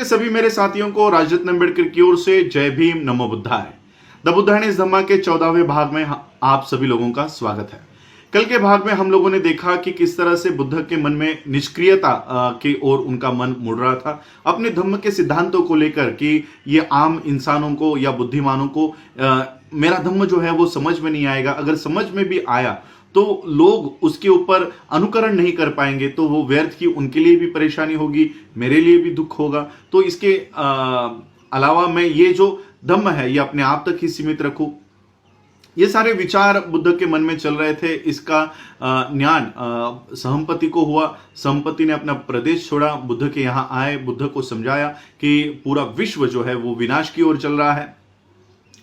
के सभी मेरे साथियों को राजरत्न अम्बेडकर की ओर से जय भीम, नमो बुद्धाय। द बुद्धायन इस धम्मा के 14वें भाग में आप सभी लोगों का स्वागत है। कल के भाग में हम लोगों ने देखा कि किस तरह से बुद्ध के मन में निष्क्रियता की ओर उनका मन मुड़ रहा था, अपने धम्म के सिद्धांतों को लेकर कि ये आम इंसानों को या बुद्धिमानों को मेरा धम्म जो है वो समझ में नहीं आएगा, अगर समझ में भी आया तो लोग उसके ऊपर अनुकरण नहीं कर पाएंगे, तो वो व्यर्थ की उनके लिए भी परेशानी होगी, मेरे लिए भी दुख होगा। तो इसके अलावा मैं ये जो धम्म है ये अपने आप तक ही सीमित रखूं। ये सारे विचार बुद्ध के मन में चल रहे थे। इसका ज्ञान सहमपति को हुआ। सहमपति ने अपना प्रदेश छोड़ा, बुद्ध के यहाँ आए, बुद्ध को समझाया कि पूरा विश्व जो है वो विनाश की ओर चल रहा है,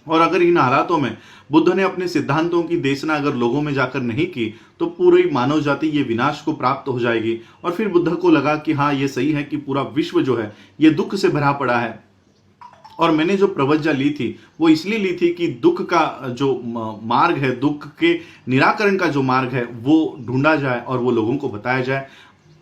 और अगर इन हालातों में बुद्ध ने अपने सिद्धांतों की देशना अगर लोगों में जाकर नहीं की तो पूरी मानव जाति ये विनाश को प्राप्त हो जाएगी। और फिर बुद्ध को लगा कि हाँ, ये सही है कि पूरा विश्व जो है ये दुख से भरा पड़ा है, और मैंने जो प्रवज्ञा ली थी वो इसलिए ली थी कि दुख का जो मार्ग है, दुख के निराकरण का जो मार्ग है वो ढूंढा जाए और वो लोगों को बताया जाए।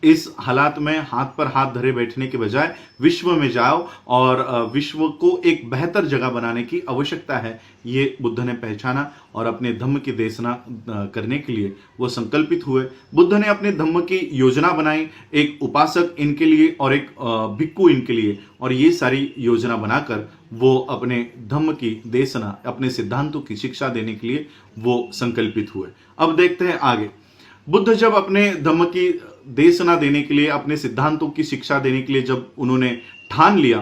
इस हालात में हाथ पर हाथ धरे बैठने के बजाय विश्व में जाओ और विश्व को एक बेहतर जगह बनाने की आवश्यकता है, ये बुद्ध ने पहचाना और अपने धम्म की देशना करने के लिए वो संकल्पित हुए। बुद्ध ने अपने धम्म की योजना बनाई, एक उपासक इनके लिए और एक भिक्खु इनके लिए, और ये सारी योजना बनाकर वो अपने धम्म की देशना, अपने सिद्धांतों की शिक्षा देने के लिए वो संकल्पित हुए। अब देखते हैं आगे। बुद्ध जब अपने धम्म की देशना देने के लिए, अपने सिद्धांतों की शिक्षा देने के लिए जब उन्होंने ठान लिया,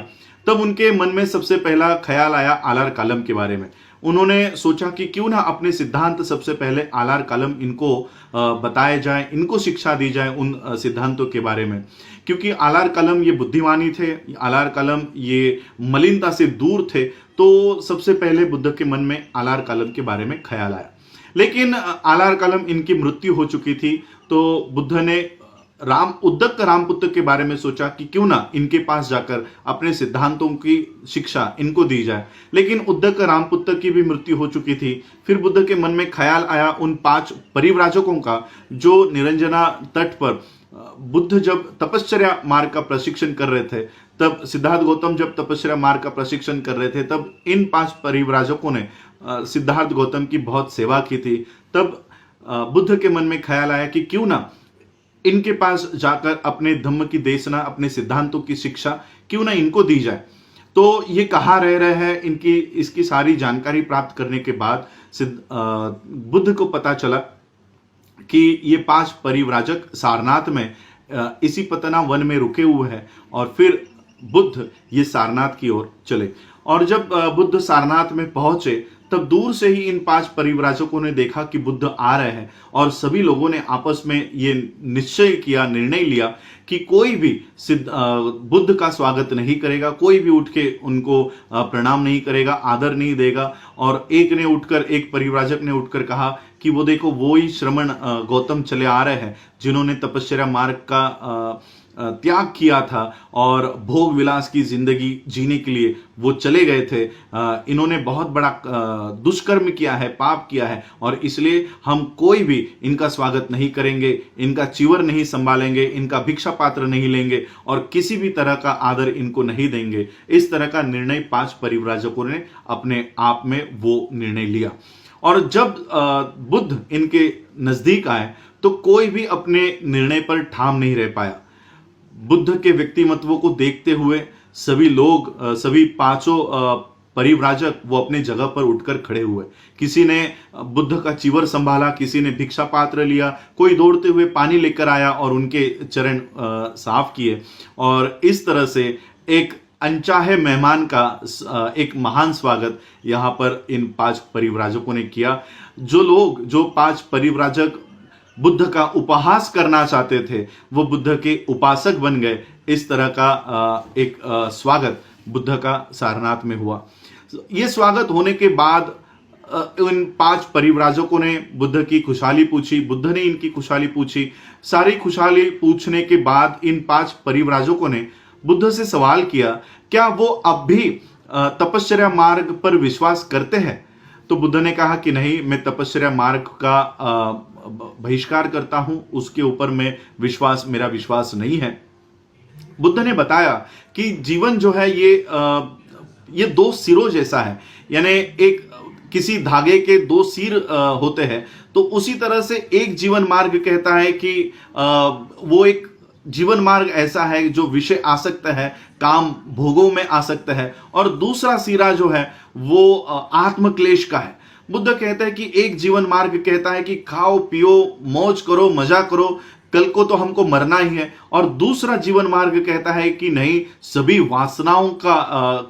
तब उनके मन में सबसे पहला ख्याल आया आलार कालम के बारे में। उन्होंने सोचा कि क्यों ना अपने सिद्धांत सबसे पहले आलार कालम इनको बताए जाए, इनको शिक्षा दी जाए उन सिद्धांतों के बारे में, क्योंकि आलार कालम ये बुद्धिमानी थे, आलार कालम ये मलिनता से दूर थे। तो सबसे पहले बुद्ध के मन में आलार कालम के बारे में ख्याल आया। लेकिन आलार कालम इनकी मृत्यु हो चुकी थी, तो बुद्ध ने उद्दक रामपुत्र के बारे में सोचा कि क्यों ना इनके पास जाकर अपने सिद्धांतों की शिक्षा इनको दी जाए। लेकिन उद्दक रामपुत्र की भी मृत्यु हो चुकी थी। फिर बुद्ध के मन में ख्याल आया उन 5 परिव्राजकों का जो निरंजना तट पर बुद्ध जब तपश्चर्या मार्ग का प्रशिक्षण कर रहे थे, तब सिद्धार्थ गौतम जब तपश्चर्या मार्ग का प्रशिक्षण कर रहे थे, तब इन 5 परिव्राजकों ने सिद्धार्थ गौतम की बहुत सेवा की थी। तब बुद्ध के मन में ख्याल आया कि क्यों ना इनके पास जाकर अपने धम्म की देशना, अपने सिद्धांतों की शिक्षा क्यों ना इनको दी जाए। तो ये कहाँ रह रहे हैं, इसकी सारी जानकारी प्राप्त करने के बाद बुद्ध को पता चला कि ये 5 परिव्राजक सारनाथ में इसी पतना वन में रुके हुए हैं। और फिर बुद्ध ये सारनाथ की ओर चले, और जब बुद्ध सारनाथ में पहुंचे तब दूर से ही इन 5 परिव्राजकों ने देखा कि बुद्ध आ रहे हैं, और सभी लोगों ने आपस में ये निश्चय किया, निर्णय लिया कि कोई भी बुद्ध का स्वागत नहीं करेगा, कोई भी उठ के उनको प्रणाम नहीं करेगा, आदर नहीं देगा। और एक परिव्राजक ने उठकर कहा कि वो देखो, वो ही श्रमण गौतम चले आ रहे हैं जिन्होंने तपश्चर्या मार्ग का त्याग किया था और भोग विलास की जिंदगी जीने के लिए वो चले गए थे। इन्होंने बहुत बड़ा दुष्कर्म किया है, पाप किया है, और इसलिए हम कोई भी इनका स्वागत नहीं करेंगे, इनका चिवर नहीं संभालेंगे, इनका भिक्षा पात्र नहीं लेंगे और किसी भी तरह का आदर इनको नहीं देंगे। इस तरह का निर्णय 5 परिव्राजकों ने अपने आप में वो निर्णय लिया। और जब बुद्ध इनके नजदीक आए तो कोई भी अपने निर्णय पर ठाम नहीं रह पाया। बुद्ध के व्यक्तिमत्व को देखते हुए सभी लोग, सभी 5 परिव्राजक वो अपने जगह पर उठकर खड़े हुए। किसी ने बुद्ध का चिवर संभाला, किसी ने भिक्षा पात्र लिया, कोई दौड़ते हुए पानी लेकर आया और उनके चरण साफ किए। और इस तरह से एक अनचाहे मेहमान का एक महान स्वागत यहाँ पर इन 5 परिव्राजकों ने किया। जो 5 परिव्राजक बुद्ध का उपहास करना चाहते थे वो बुद्ध के उपासक बन गए। इस तरह का एक स्वागत बुद्ध का सारनाथ में हुआ। ये स्वागत होने के बाद इन 5 परिव्राजकों ने बुद्ध की खुशहाली पूछी, बुद्ध ने इनकी खुशहाली पूछी। सारी खुशहाली पूछने के बाद इन 5 परिव्राजकों ने बुद्ध से सवाल किया, क्या वो अब भी तपश्चर्या मार्ग पर विश्वास करते हैं? तो बुद्ध ने कहा कि नहीं, मैं तपश्चर्या मार्ग का बहिष्कार करता हूं, उसके ऊपर मेरा विश्वास नहीं है। बुद्ध ने बताया कि जीवन जो है ये दो सिरों जैसा है, यानी एक किसी धागे के दो सिर होते हैं, तो उसी तरह से एक जीवन मार्ग कहता है कि वो एक जीवन मार्ग ऐसा है जो विषय आसक्त है, काम भोगों में आसक्त है, और दूसरा सिरा जो है वो आत्मक्लेश का है। बुद्ध कहते हैं कि एक जीवन मार्ग कहता है कि खाओ पियो मौज करो मजा करो, कल को तो हमको मरना ही है, और दूसरा जीवन मार्ग कहता है कि नहीं, सभी वासनाओं का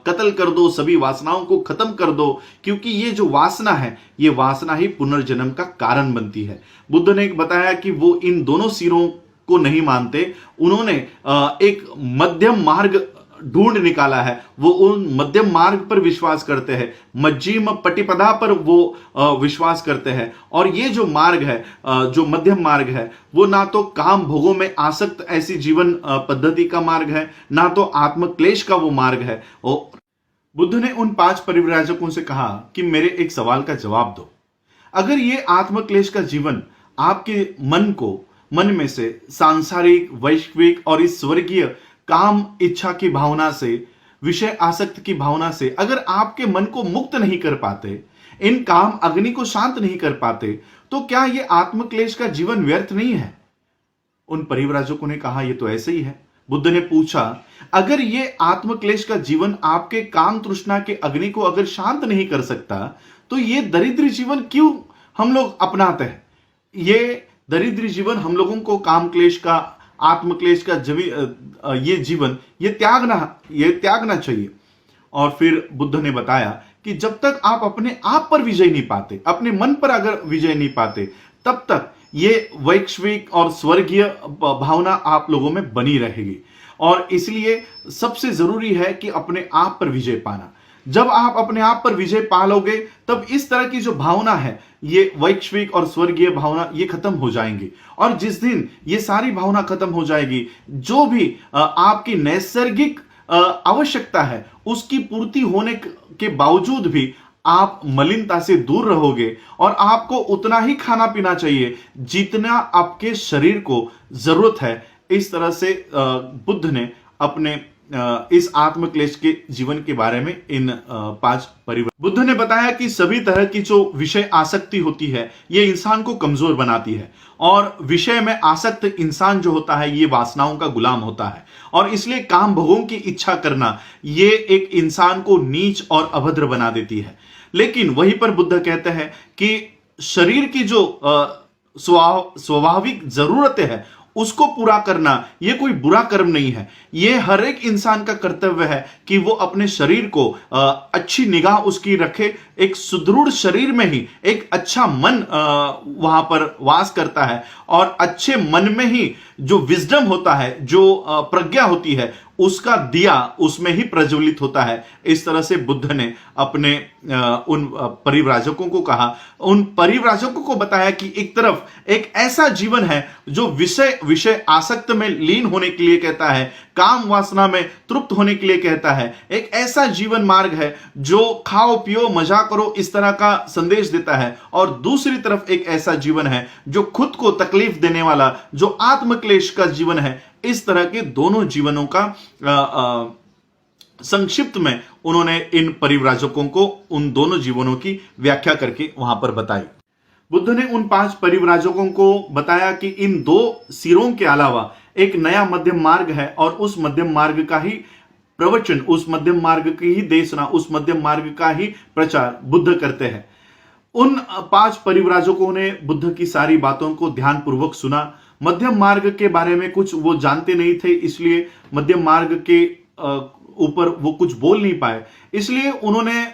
कत्ल कर दो, सभी वासनाओं को खत्म कर दो, क्योंकि ये जो वासना है ये वासना ही पुनर्जन्म का कारण बनती है। बुद्ध ने बताया कि वो इन दोनों सिरों को नहीं मानते, उन्होंने एक मध्यम मार्ग ढूंढ निकाला है, वो उन मध्यम मार्ग पर विश्वास करते हैं, मज्जिम पटिपदा पर वो विश्वास करते हैं। और ये जो मार्ग है, जो मध्यम मार्ग है, वो ना तो काम भोगों में आसक्त ऐसी जीवन पद्धति का मार्ग है, ना तो आत्मक्लेश का वो मार्ग है। और बुद्ध ने उन 5 परिव्राजकों से कहा कि मेरे एक सवाल का जवाब दो, अगर ये आत्मक्लेश का जीवन आपके मन में से सांसारिक, वैश्विक और इस स्वर्गीय काम इच्छा की भावना से, विषय आसक्त की भावना से अगर आपके मन को मुक्त नहीं कर पाते, इन काम अग्नि को शांत नहीं कर पाते, तो क्या यह आत्मक्लेश का जीवन व्यर्थ नहीं है? उन परिव्राजकों ने कहा, यह तो ऐसे ही है। बुद्ध ने पूछा, अगर ये आत्मक्लेश का जीवन आपके काम तृष्णा के अग्नि को अगर शांत नहीं कर सकता, तो ये दरिद्र जीवन क्यों हम लोग अपनाते हैं? ये दरिद्र जीवन हम लोगों को काम क्लेश का, आत्मक्लेश का ये जीवन ये त्यागना चाहिए। और फिर बुद्ध ने बताया कि जब तक आप अपने आप पर विजय नहीं पाते, अपने मन पर अगर विजय नहीं पाते, तब तक ये वैश्विक और स्वर्गीय भावना आप लोगों में बनी रहेगी। और इसलिए सबसे जरूरी है कि अपने आप पर विजय पाना। जब आप अपने आप पर विजय पा लोगे, तब इस तरह की जो भावना है, ये वैश्विक और स्वर्गीय भावना, ये खत्म हो जाएंगी। और जिस दिन ये सारी भावना खत्म हो जाएगी, जो भी आपकी नैसर्गिक आवश्यकता है, उसकी पूर्ति होने के बावजूद भी आप मलिनता से दूर रहोगे, और आपको उतना ही खाना पीना चाहिए जितना आपके शरीर को जरूरत है। इस तरह से बुद्ध ने अपने इस आत्मक्लेश के जीवन के बारे में इन 5 परिवर्तन। बुद्ध ने बताया कि सभी तरह की जो विषय आसक्ति होती है, ये इंसान को कमजोर बनाती है, और विषय में आसक्त इंसान जो होता है, ये वासनाओं का गुलाम होता है, और इसलिए काम भोगों की इच्छा करना ये एक इंसान को नीच और अभद्र बना देती है। लेकिन वहीं पर बुद्ध कहते हैं कि शरीर की जो स्वाभाविक जरूरतें हैं, उसको पूरा करना यह कोई बुरा कर्म नहीं है। यह हर एक इंसान का कर्तव्य है कि वो अपने शरीर को अच्छी निगाह उसकी रखे। एक सुदृढ़ शरीर में ही एक अच्छा मन वहां पर वास करता है, और अच्छे मन में ही जो विजडम होता है, जो प्रज्ञा होती है, उसका दिया उसमें ही प्रज्वलित होता है। इस तरह से बुद्ध ने अपने उन परिव्राजकों को कहा, उन परिव्राजकों को बताया कि एक तरफ एक ऐसा जीवन है जो विषय आसक्त में लीन होने के लिए कहता है, काम वासना में तृप्त होने के लिए कहता है। एक ऐसा जीवन मार्ग है जो खाओ पियो मजा करो इस तरह का संदेश देता है, और दूसरी तरफ एक ऐसा जीवन है जो खुद को तकलीफ देने वाला, जो आत्मक्लेश का जीवन है। इस तरह के दोनों जीवनों का संक्षिप्त में उन्होंने इन परिव्राजकों को उन दोनों जीवनों की व्याख्या करके वहां पर बताई। बुद्ध ने उन 5 परिव्राजकों को बताया कि इन 2 सिरों के अलावा एक नया मध्यम मार्ग है, और उस मध्यम मार्ग का ही प्रवचन, उस मध्यम मार्ग की ही देशना, उस मध्यम मार्ग का ही प्रचार बुद्ध करते हैं। उन 5 परिव्राजकों ने बुद्ध की सारी बातों को ध्यानपूर्वक सुना। मध्यम मार्ग के बारे में कुछ वो जानते नहीं थे, इसलिए मध्यम मार्ग के ऊपर वो कुछ बोल नहीं पाए। इसलिए उन्होंने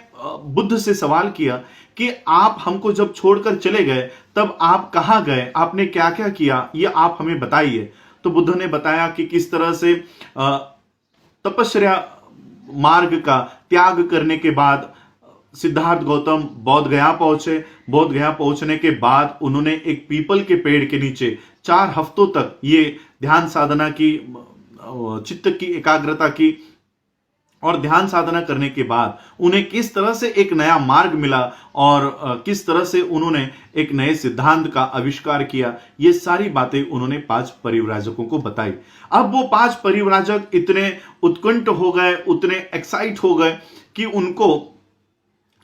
बुद्ध से सवाल किया कि आप हमको जब छोड़कर चले गए, तब आप कहां गए, आपने क्या क्या किया, ये आप हमें बताइए। तो बुद्ध ने बताया कि किस तरह से तपस्या मार्ग का त्याग करने के बाद सिद्धार्थ गौतम बोध गया पहुंचे। बोध गया पहुंचने के बाद उन्होंने एक पीपल के पेड़ के नीचे 4 हफ्तों तक ये ध्यान साधना की, चित्त की एकाग्रता की, और ध्यान साधना करने के बाद उन्हें किस तरह से एक नया मार्ग मिला और किस तरह से उन्होंने एक नए सिद्धांत का आविष्कार किया, ये सारी बातें उन्होंने 5 परिव्राजकों को बताई। अब वो 5 परिव्राजक इतने उत्कंठ हो गए, उतने एक्साइट हो गए कि उनको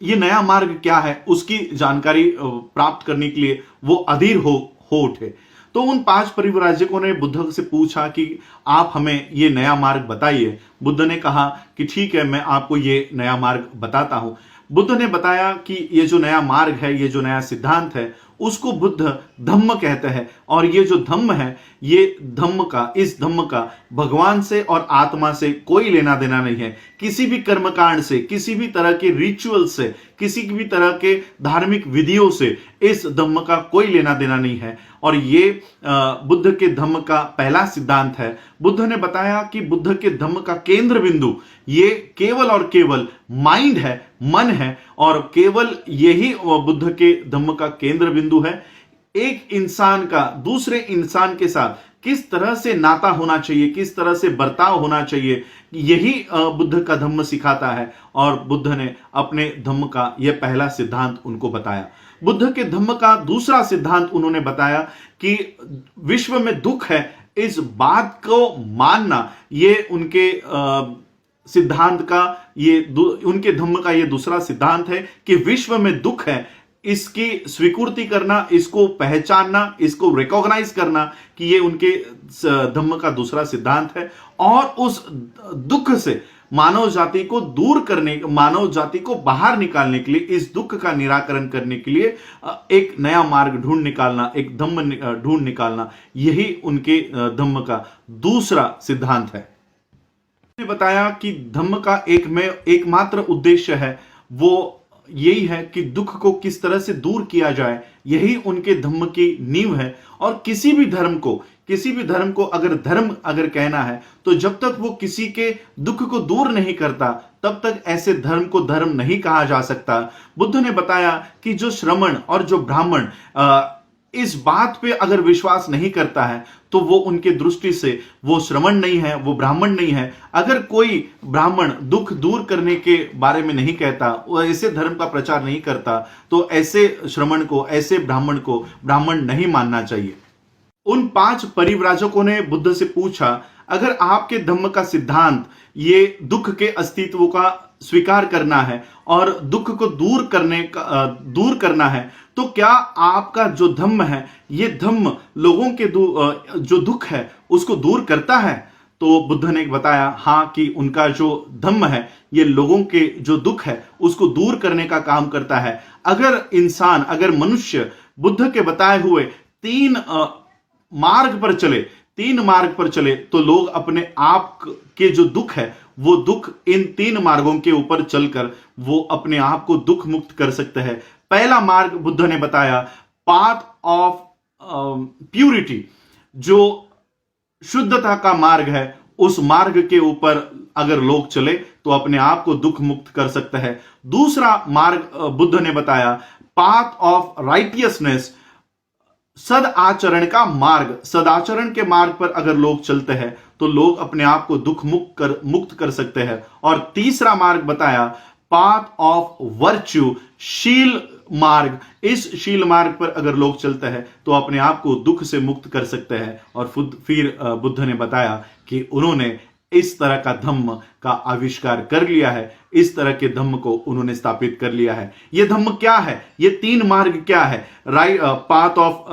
ये नया मार्ग क्या है उसकी जानकारी प्राप्त करने के लिए वो अधीर हो उठे। तो उन 5 परिव्राजकों ने बुद्ध से पूछा कि आप हमें ये नया मार्ग बताइए। बुद्ध ने कहा कि ठीक है, मैं आपको ये नया मार्ग बताता हूं। बुद्ध ने बताया कि ये जो नया मार्ग है, ये जो नया सिद्धांत है, उसको बुद्ध धम्म कहते हैं। और ये जो धम्म है, ये इस धम्म का भगवान से और आत्मा से कोई लेना देना नहीं है। किसी भी कर्मकांड से, किसी भी तरह के रिचुअल से, किसी भी तरह के धार्मिक विधियों से इस धम्म का कोई लेना देना नहीं है। और ये बुद्ध के धम्म का पहला सिद्धांत है। बुद्ध ने बताया कि बुद्ध के धम्म का केंद्र बिंदु ये केवल और केवल माइंड है, मन है, और केवल यही बुद्ध के धम्म का केंद्र बिंदु है। एक इंसान का दूसरे इंसान के साथ किस तरह से नाता होना चाहिए, किस तरह से बर्ताव होना चाहिए, यही बुद्ध का धम्म सिखाता है। और बुद्ध ने अपने धम्म का यह पहला सिद्धांत उनको बताया। बुद्ध के धम्म का दूसरा सिद्धांत उन्होंने बताया कि विश्व में दुख है, इस बात को मानना, ये उनके सिद्धांत का, उनके धम्म का ये दूसरा सिद्धांत है कि विश्व में दुख है, इसकी स्वीकृति करना, इसको पहचानना, इसको रिकॉग्नाइज करना कि ये उनके धम्म का दूसरा सिद्धांत है। और उस दुख से मानव जाति को दूर करने, मानव जाति को बाहर निकालने के लिए, इस दुख का निराकरण करने के लिए एक नया मार्ग ढूंढ निकालना, एक धम्म ढूंढ निकालना, यही उनके धम्म का दूसरा सिद्धांत है। बताया कि धम्म का एकमात्र उद्देश्य है, वो यही है कि दुख को किस तरह से दूर किया जाए, यही उनके धम्म की नींव है। और किसी भी धर्म को अगर कहना है, तो जब तक वो किसी के दुख को दूर नहीं करता, तब तक ऐसे धर्म को धर्म नहीं कहा जा सकता। बुद्ध ने बताया कि जो श्रमण और जो ब्राह्मण इस बात पे अगर विश्वास नहीं करता है, तो वो उनके दृष्टि से वो श्रमण नहीं है, वो ब्राह्मण नहीं है। अगर कोई ब्राह्मण दुख दूर करने के बारे में नहीं कहता, वो ऐसे धर्म का प्रचार नहीं करता, तो ऐसे श्रमण को, ऐसे ब्राह्मण को ब्राह्मण नहीं मानना चाहिए। उन 5 परिव्राजकों ने बुद्ध से पूछा, अगर आपके धम्म का सिद्धांत ये दुख के अस्तित्व का स्वीकार करना है और दुख को दूर करना है, तो क्या आपका जो धम्म है, ये धम्म लोगों के जो दुख है उसको दूर करता है? तो बुद्ध ने बताया हाँ, कि उनका जो धम्म है ये लोगों के जो दुख है उसको दूर करने का काम करता है। अगर मनुष्य बुद्ध के बताए हुए 3 मार्ग पर चले, तो लोग अपने आप के जो दुख है, वो दुख इन 3 मार्गों के ऊपर चलकर वो अपने आप को दुख मुक्त कर सकते हैं। पहला मार्ग बुद्ध ने बताया, पाथ ऑफ प्यूरिटी, जो शुद्धता का मार्ग है, उस मार्ग के ऊपर अगर लोग चले तो अपने आप को दुख मुक्त कर सकते हैं। दूसरा मार्ग बुद्ध ने बताया, पाथ ऑफ राइटियसनेस, सदाचरण का मार्ग। सदाचरण के मार्ग पर अगर लोग चलते हैं तो लोग अपने आप को दुख मुक्त कर सकते हैं। और तीसरा मार्ग बताया, पाथ ऑफ वर्च्यू, शील मार्ग। इस शील मार्ग पर अगर लोग चलते हैं तो अपने आप को दुख से मुक्त कर सकते हैं। और फिर बुद्ध ने बताया कि उन्होंने इस तरह का धम्म का आविष्कार कर लिया है, इस तरह के धम्म को उन्होंने स्थापित कर लिया है। ये धम्म क्या है, ये 3 मार्ग क्या है? Path of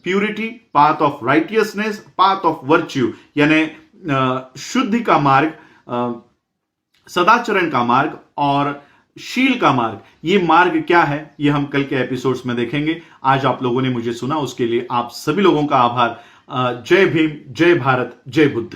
purity, path of righteousness, path of virtue, यानी शुद्धि का मार्ग, सदाचरण का मार्ग और शील का मार्ग। ये मार्ग क्या है, ये हम कल के एपिसोड्स में देखेंगे। आज आप लोगों ने मुझे सुना, उसके लिए आप सभी लोगों का आभार। जय भीम, जय भारत, जय बुद्ध।